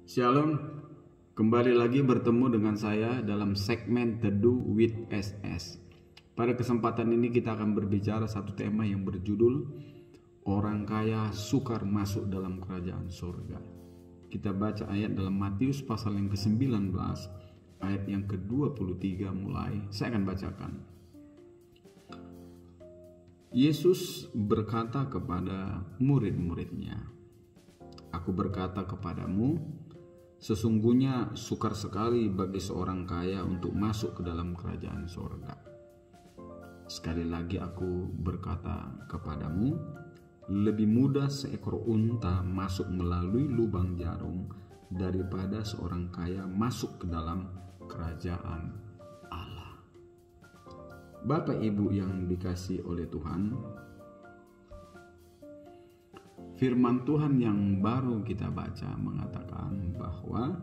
Shalom, kembali lagi bertemu dengan saya dalam segmen Teduh with SS. Pada kesempatan ini kita akan berbicara satu tema yang berjudul Orang kaya sukar masuk dalam kerajaan surga. Kita baca ayat dalam Matius pasal yang ke-19, ayat yang ke-23 mulai. Saya akan bacakan. Yesus berkata kepada murid-muridnya, "Aku berkata kepadamu, sesungguhnya sukar sekali bagi seorang kaya untuk masuk ke dalam kerajaan surga. Sekali lagi aku berkata kepadamu, lebih mudah seekor unta masuk melalui lubang jarum daripada seorang kaya masuk ke dalam kerajaan Allah." Bapak Ibu yang dikasihi oleh Tuhan, firman Tuhan yang baru kita baca mengatakan bahwa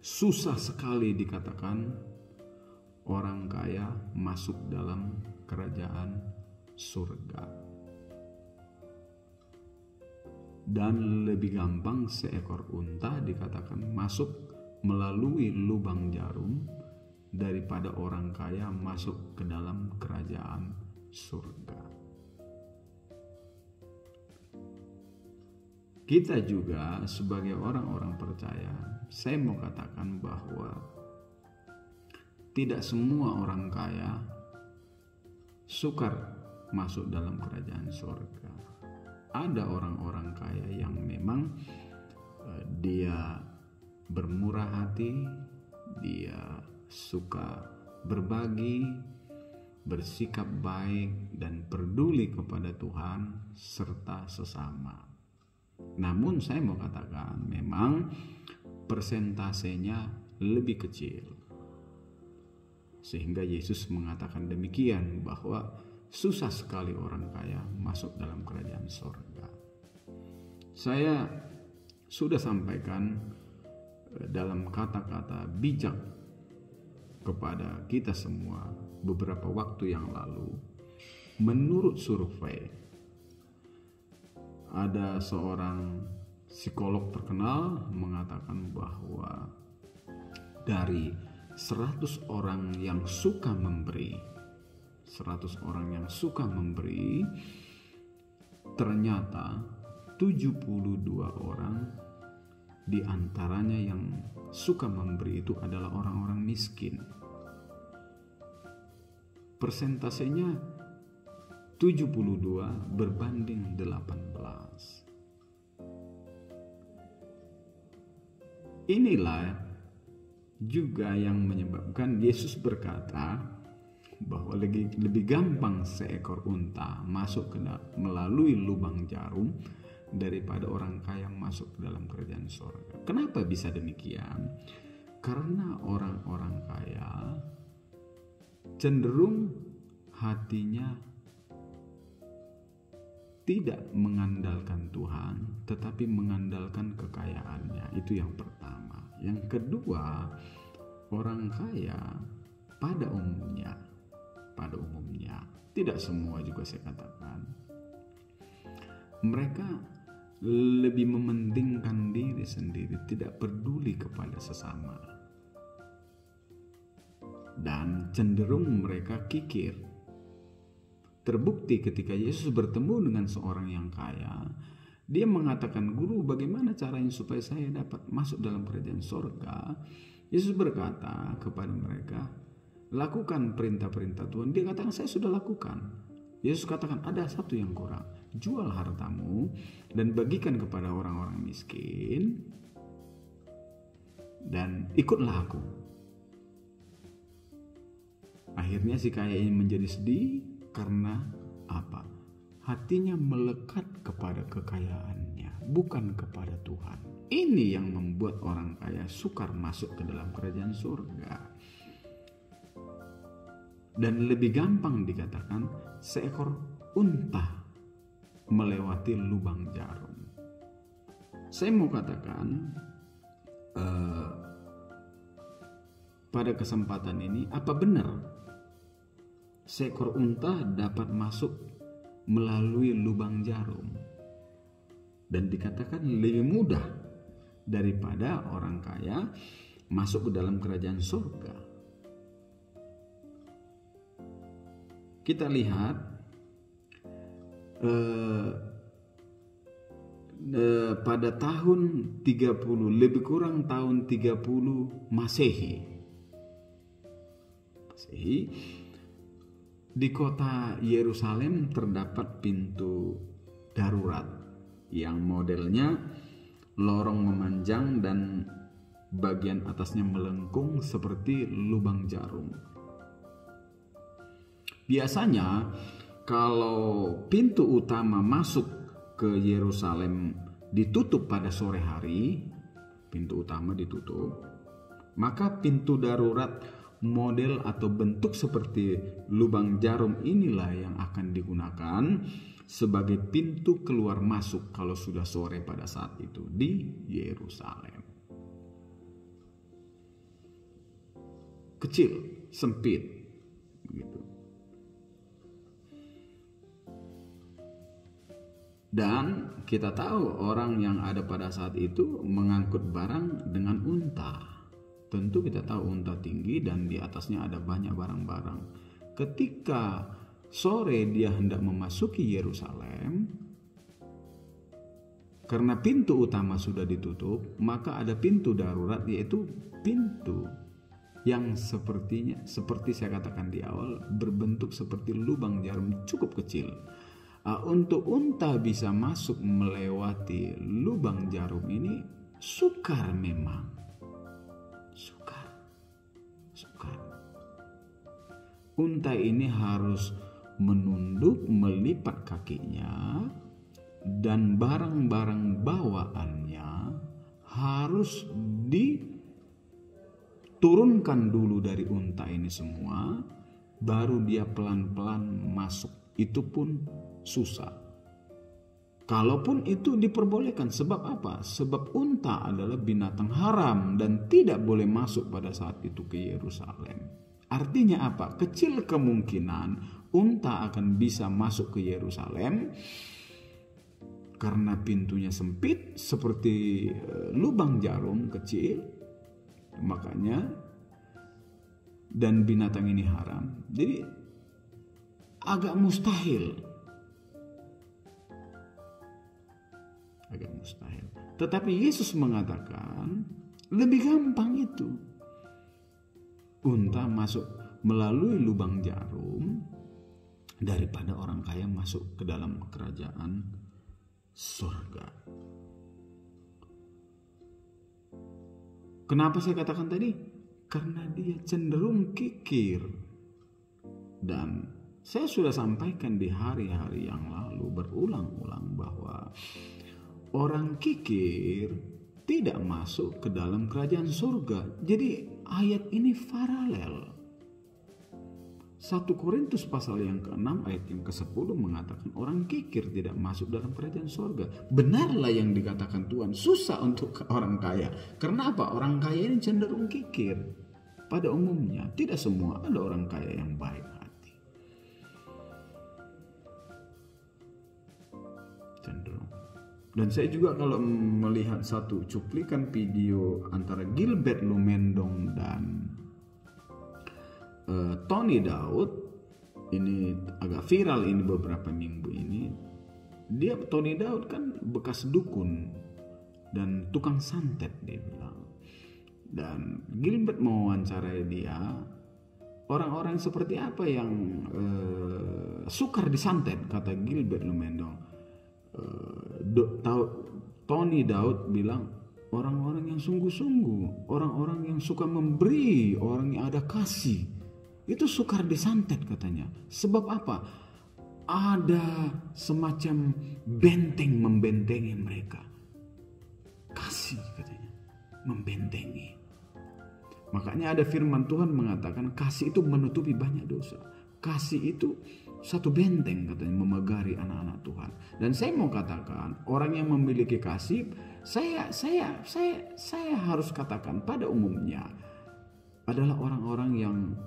susah sekali dikatakan orang kaya masuk dalam kerajaan surga. Dan lebih gampang seekor unta dikatakan masuk melalui lubang jarum daripada orang kaya masuk ke dalam kerajaan surga. Kita juga sebagai orang-orang percaya, saya mau katakan bahwa tidak semua orang kaya sukar masuk dalam kerajaan surga. Ada orang-orang kaya yang memang dia bermurah hati, dia suka berbagi, bersikap baik dan peduli kepada Tuhan serta sesama. Namun saya mau katakan memang persentasenya lebih kecil. Sehingga Yesus mengatakan demikian bahwa susah sekali orang kaya masuk dalam kerajaan surga. Saya sudah sampaikan dalam kata-kata bijak kepada kita semua beberapa waktu yang lalu. Menurut survei, ada seorang psikolog terkenal mengatakan bahwa dari 100 orang yang suka memberi, 100 orang yang suka memberi, ternyata 72 orang di antaranya yang suka memberi itu adalah orang-orang miskin. Persentasenya 72 berbanding 18. Inilah juga yang menyebabkan Yesus berkata bahwa lebih gampang seekor unta masuk melalui lubang jarum daripada orang kaya masuk ke dalam kerajaan surga. Kenapa bisa demikian? Karena orang-orang kaya cenderung hatinya tidak mengandalkan Tuhan, tetapi mengandalkan kekayaannya. Itu yang pertama. Yang kedua, orang kaya pada umumnya, tidak semua juga saya katakan, mereka lebih mementingkan diri sendiri, tidak peduli kepada sesama. Dan cenderung mereka kikir. Terbukti ketika Yesus bertemu dengan seorang yang kaya, dia mengatakan, "Guru, bagaimana caranya supaya saya dapat masuk dalam kerajaan surga?" Yesus berkata kepada mereka, "Lakukan perintah-perintah Tuhan." Dia katakan, "Saya sudah lakukan." Yesus katakan, "Ada satu yang kurang. Jual hartamu dan bagikan kepada orang-orang miskin dan ikutlah aku." Akhirnya si kaya ini menjadi sedih. Karena apa? Hatinya melekat kepada kekayaannya, bukan kepada Tuhan. Ini yang membuat orang kaya sukar masuk ke dalam kerajaan surga. Dan lebih gampang dikatakan seekor unta melewati lubang jarum. Saya mau katakan pada kesempatan ini, apa benar seekor unta dapat masuk melalui lubang jarum? dan dikatakan lebih mudah daripada orang kaya masuk ke dalam kerajaan surga. Kita lihat pada tahun 30, lebih kurang tahun 30 Masehi, di kota Yerusalem terdapat pintu darurat yang modelnya lorong memanjang dan bagian atasnya melengkung seperti lubang jarum. Biasanya kalau pintu utama masuk ke Yerusalem ditutup pada sore hari, pintu utama ditutup, maka pintu darurat model atau bentuk seperti lubang jarum inilah yang akan digunakan sebagai pintu keluar masuk kalau sudah sore pada saat itu di Yerusalem. Kecil, sempit, begitu. Dan kita tahu orang yang ada pada saat itu mengangkut barang dengan unta. Tentu kita tahu unta tinggi dan di atasnya ada banyak barang-barang. Ketika sore dia hendak memasuki Yerusalem, karena pintu utama sudah ditutup, maka ada pintu darurat, yaitu pintu yang seperti saya katakan di awal, berbentuk seperti lubang jarum, cukup kecil. Untuk unta bisa masuk melewati lubang jarum ini sukar memang. Sukar. Unta ini harus menunduk, melipat kakinya, dan barang-barang bawaannya harus diturunkan dulu dari unta ini semua, baru dia pelan-pelan masuk. Itu pun susah. Kalaupun itu diperbolehkan, sebab apa? Sebab unta adalah binatang haram dan tidak boleh masuk pada saat itu ke Yerusalem. Artinya apa? Kecil kemungkinan unta akan bisa masuk ke Yerusalem karena pintunya sempit seperti lubang jarum kecil, makanya, dan binatang ini haram. Jadi agak mustahil. Tetapi Yesus mengatakan lebih gampang itu. Unta masuk melalui lubang jarum daripada orang kaya masuk ke dalam kerajaan surga. Kenapa saya katakan tadi? Karena dia cenderung kikir. Dan saya sudah sampaikan di hari-hari yang lalu berulang-ulang bahwa orang kikir tidak masuk ke dalam kerajaan surga. Jadi ayat ini paralel. 1 Korintus pasal yang ke-6 ayat yang ke-10 mengatakan orang kikir tidak masuk dalam kerajaan surga. Benarlah yang dikatakan Tuhan, susah untuk orang kaya. Karena apa? Orang kaya ini cenderung kikir. Pada umumnya, tidak semua, ada orang kaya yang baik hati. Cenderung. Dan saya juga kalau melihat satu cuplikan video antara Gilbert Lumendong dan Tony Daud, ini agak viral ini beberapa minggu ini. Tony Daud kan bekas dukun dan tukang santet, dia bilang. Dan Gilbert mewawancarai dia, orang-orang seperti apa yang sukar disantet, kata Gilbert Lumendong. Tony Daud bilang orang-orang yang sungguh-sungguh, orang-orang yang suka memberi, orang yang ada kasih, itu sukar disantet katanya. Sebab apa? Ada semacam benteng membentengi mereka. Kasih katanya, membentengi. Makanya ada firman Tuhan mengatakan kasih itu menutupi banyak dosa. Kasih itu satu benteng katanya memagari anak-anak Tuhan. Dan saya mau katakan orang yang memiliki kasih, saya harus katakan pada umumnya adalah orang-orang yang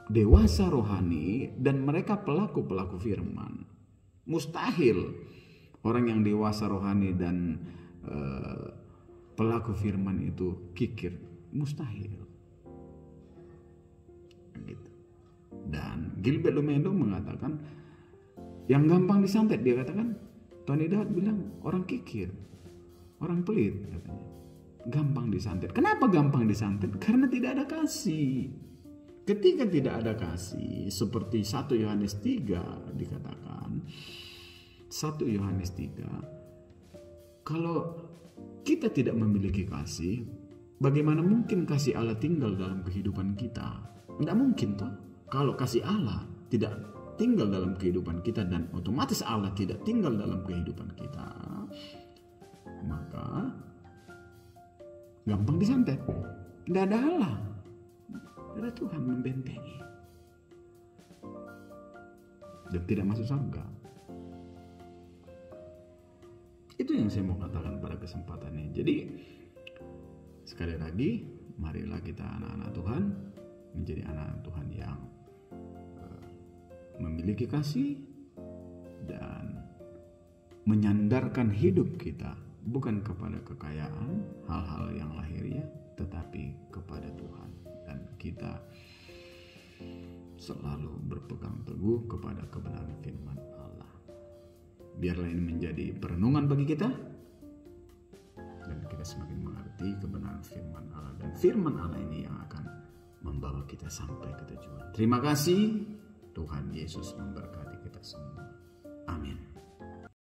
dewasa rohani dan mereka pelaku-pelaku firman. Mustahil orang yang dewasa rohani dan pelaku firman itu kikir, mustahil. Gitu. Dan Gilbert Lumendo mengatakan yang gampang disantet, dia katakan, Tony Daud bilang orang kikir, orang pelit katanya, gampang disantet. Kenapa gampang disantet? Karena tidak ada kasih. Ketika tidak ada kasih, seperti 1 Yohanes 3 dikatakan, 1 Yohanes 3, kalau kita tidak memiliki kasih, bagaimana mungkin kasih Allah tinggal dalam kehidupan kita? Tidak mungkin toh. Kalau kasih Allah tidak tinggal dalam kehidupan kita dan otomatis Allah tidak tinggal dalam kehidupan kita, maka gampang disantet. Tidak ada Allah, tidak ada Tuhan membentengi dan tidak masuk surga. Itu yang saya mau katakan pada kesempatan ini. Jadi sekali lagi, marilah kita anak-anak Tuhan menjadi anak Tuhan yang memiliki kasih dan menyandarkan hidup kita bukan kepada kekayaan, hal-hal yang lahiriah, tetapi kepada Tuhan. Dan kita selalu berpegang teguh kepada kebenaran firman Allah. Biarlah ini menjadi perenungan bagi kita, dan kita semakin mengerti kebenaran firman Allah. Dan firman Allah ini yang akan membawa kita sampai ke tujuan. Terima kasih. Tuhan Yesus memberkati kita semua. Amin.